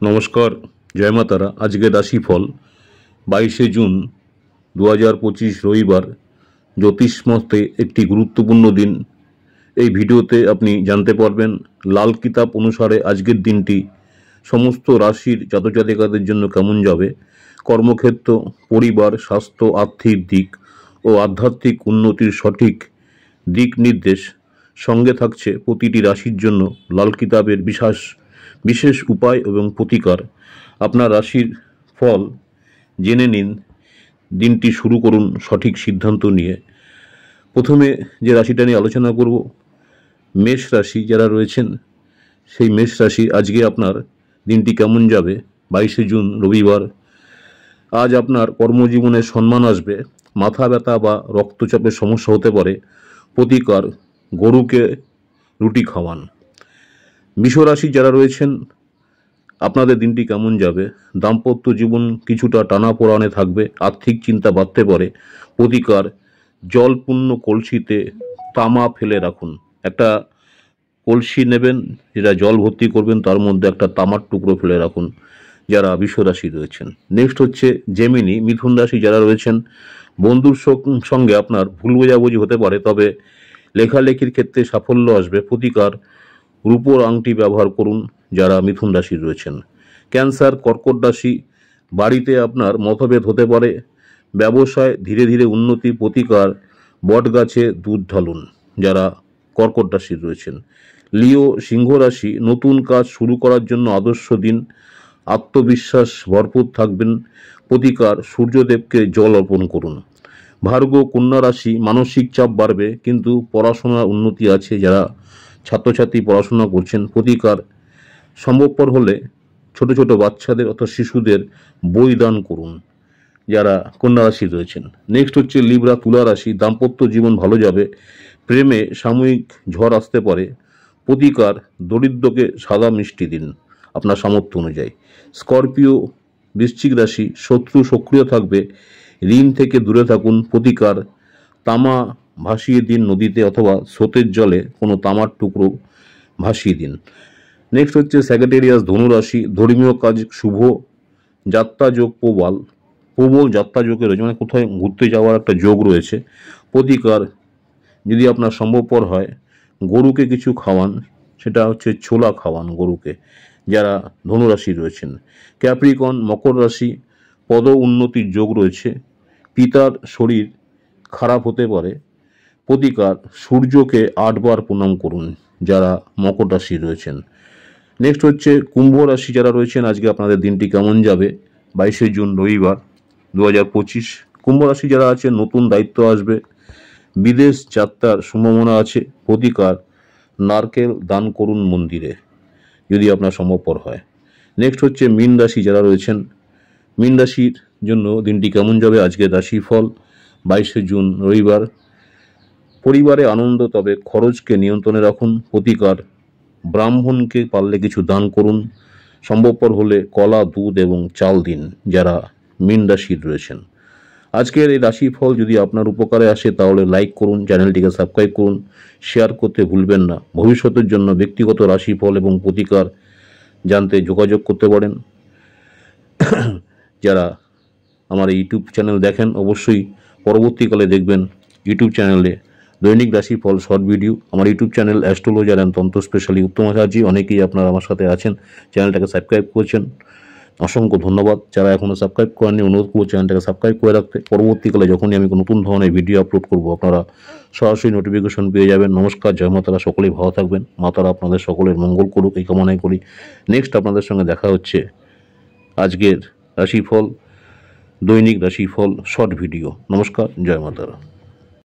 নমস্কার, জয় মা তারা। আজকের রাশিফল 22শে জুন 2025 রবিবার, জ্যোতিষমতে একটি গুরুত্বপূর্ণ দিন। এই ভিডিওতে আপনি জানতে পারবেন লাল কিতাব অনুসারে আজকের দিনটি সমস্ত রাশির জাতজাতিকাদের জন্য কেমন যাবে। কর্মক্ষেত্র, পরিবার, স্বাস্থ্য, আর্থিক দিক ও আধ্যাত্মিক উন্নতির সঠিক দিক নির্দেশ সঙ্গে থাকছে প্রতিটি রাশির জন্য লাল কিতাবের বিশেষ উপায় এবং প্রতিকার। আপনার রাশির ফল জেনে নিন, দিনটি শুরু করুন সঠিক সিদ্ধান্ত নিয়ে। প্রথমে যে রাশিটা নিয়ে আলোচনা করব, মেষ রাশি যারা রয়েছেন, সেই মেষ রাশি আজকে আপনার দিনটি কেমন যাবে। 22শে জুন রবিবার, আজ আপনার কর্মজীবনে সম্মান আসবে। মাথা ব্যথা বা রক্তচাপের সমস্যা হতে পারে। প্রতিকার, গরুকে রুটি খাওয়ান। বৃষ রাশি যারা রয়েছেন, আপনাদের দিনটি কেমন যাবে। দাম্পত্য জীবন কিছুটা টানাপোড়েনে থাকবে। আর্থিক চিন্তা বাড়তে পারে। প্রতিকার, জলপূর্ণ কলসিতে তামা ফেলে রাখুন। একটা কলসি নেবেন, যেটা জল ভর্তি করবেন, তার মধ্যে একটা তামার টুকরো ফেলে রাখুন যারা বৃষ রাশি রয়েছেন। নেক্সট হচ্ছে জেমিনি, মিথুন রাশি যারা রয়েছেন, বন্ধুর সঙ্গে আপনার ভুল বোঝাবুঝি হতে পারে, তবে লেখালেখির ক্ষেত্রে সাফল্য আসবে। প্রতিকার, রূপোর আংটি ব্যবহার করুন যারা মিথুন রাশি রয়েছেন। ক্যান্সার, কর্কট রাশি, বাড়িতে আপনার মতভেদ হতে পারে। ব্যবসায় ধীরে ধীরে উন্নতি। প্রতিকার, বট গাছে দুধ ঢালুন যারা কর্কট রাশি রয়েছেন। লিও, সিংহ রাশি, নতুন কাজ শুরু করার জন্য আদর্শ দিন। আত্মবিশ্বাস ভরপুর থাকবেন। প্রতিকার, সূর্যদেবকে জল অর্পণ করুন। ভার্গ, কন্যা রাশি, মানসিক চাপ বাড়বে কিন্তু পড়াশোনার উন্নতি আছে যারা ছাত্রছাত্রী পড়াশোনা করছেন। প্রতিকার, সম্ভবপর হলে ছোট ছোট বাচ্চাদের অর্থাৎ শিশুদের বই দান করুন যারা কন্যা রাশি রয়েছেন। নেক্সট হচ্ছে লিব্রা, তুলা রাশি, দাম্পত্য জীবন ভালো যাবে। প্রেমে সাময়িক ঝড় আসতে পারে। প্রতিকার, দরিদ্রকে সাদা মিষ্টি দিন আপনার সামর্থ্য অনুযায়ী। স্করপিও, বৃশ্চিক রাশি, শত্রু সক্রিয় থাকবে। ঋণ থেকে দূরে থাকুন। প্রতিকার, তামা ভাসিয়ে দিন নদীতে অথবা স্রোতের জলে কোনো তামার টুকরো ভাসিয়ে দিন। নেক্সট হচ্ছে স্যাগিটেরিয়াস, ধনুরাশি, ধর্মীয় কাজ শুভ। যাত্রা যোগ প্রবল যাত্রা যোগে রয়েছে, মানে কোথায় ঘুরতে যাওয়ার একটা যোগ রয়েছে। প্রতিকার, যদি আপনার সম্ভবপর হয় গরুকে কিছু খাওয়ান, সেটা হচ্ছে ছোলা খাওয়ান গরুকে যারা ধনুরাশি রয়েছেন। ক্যাপ্রিকন, মকর রাশি, পদ উন্নতির যোগ রয়েছে। পিতার শরীর খারাপ হতে পারে। প্রতিকার, সূর্যকে 8 বার প্রণাম করুন যারা মকর রাশি রয়েছেন। নেক্সট হচ্ছে কুম্ভ রাশি যারা রয়েছেন, আজকে আপনাদের দিনটি কেমন যাবে। 22শে জুন রবিবার 2025। কুম্ভ রাশি যারা আছে, নতুন দায়িত্ব আসবে। বিদেশ যাত্রার সম্ভাবনা আছে। প্রতিকার, নারকেল দান করুন মন্দিরে যদি আপনার সম্ভবপর হয়। নেক্সট হচ্ছে মীন রাশি যারা রয়েছেন, মীন রাশির জন্য দিনটি কেমন যাবে। আজকের রাশিফল 22শে জুন রবিবার, পরিবারে আনন্দ, তবে খরচকে নিয়ন্ত্রণে রাখুন। প্রতিকার, ব্রাহ্মণকে পারলে কিছু দান করুন। সম্ভবপর হলে কলা, দুধ এবং চাল দিন যারা মীন রাশির রয়েছেন। আজকের এই রাশিফল যদি আপনার উপকারে আসে তাহলে লাইক করুন, চ্যানেলটিকে সাবস্ক্রাইব করুন, শেয়ার করতে ভুলবেন না। ভবিষ্যতের জন্য ব্যক্তিগত রাশিফল এবং প্রতিকার জানতে যোগাযোগ করতে পারেন। যারা আমার ইউটিউব চ্যানেল দেখেন, অবশ্যই পরবর্তীকালে দেখবেন ইউটিউব চ্যানেলে দৈনিক রাশিফল শর্ট ভিডিও। আমার ইউটিউব চ্যানেল অ্যাস্ট্রোলজার অ্যান্ড তন্ত্র স্পেশালি উত্তম আচার্য। অনেকেই আপনারা আমার সাথে আছেন, চ্যানেলটাকে সাবস্ক্রাইব করছেন, অসংখ্য ধন্যবাদ। যারা এখনও সাবস্ক্রাইব করেননি, অনুরোধ করব চ্যানেলটাকে সাবস্ক্রাইব করে রাখতে। পরবর্তীকালে যখনই আমি নতুন ধরনের ভিডিও আপলোড করব, আপনারা সরাসরি নোটিফিকেশন পেয়ে যাবেন। নমস্কার, জয় মাতারা, সকলেই ভালো থাকবেন। মাতারা আপনাদের সকলের মঙ্গল করুক, এই কামনাই করি। নেক্সট আপনাদের সঙ্গে দেখা হচ্ছে আজকের রাশিফল, দৈনিক রাশিফল শর্ট ভিডিও। নমস্কার, জয় মাতারা।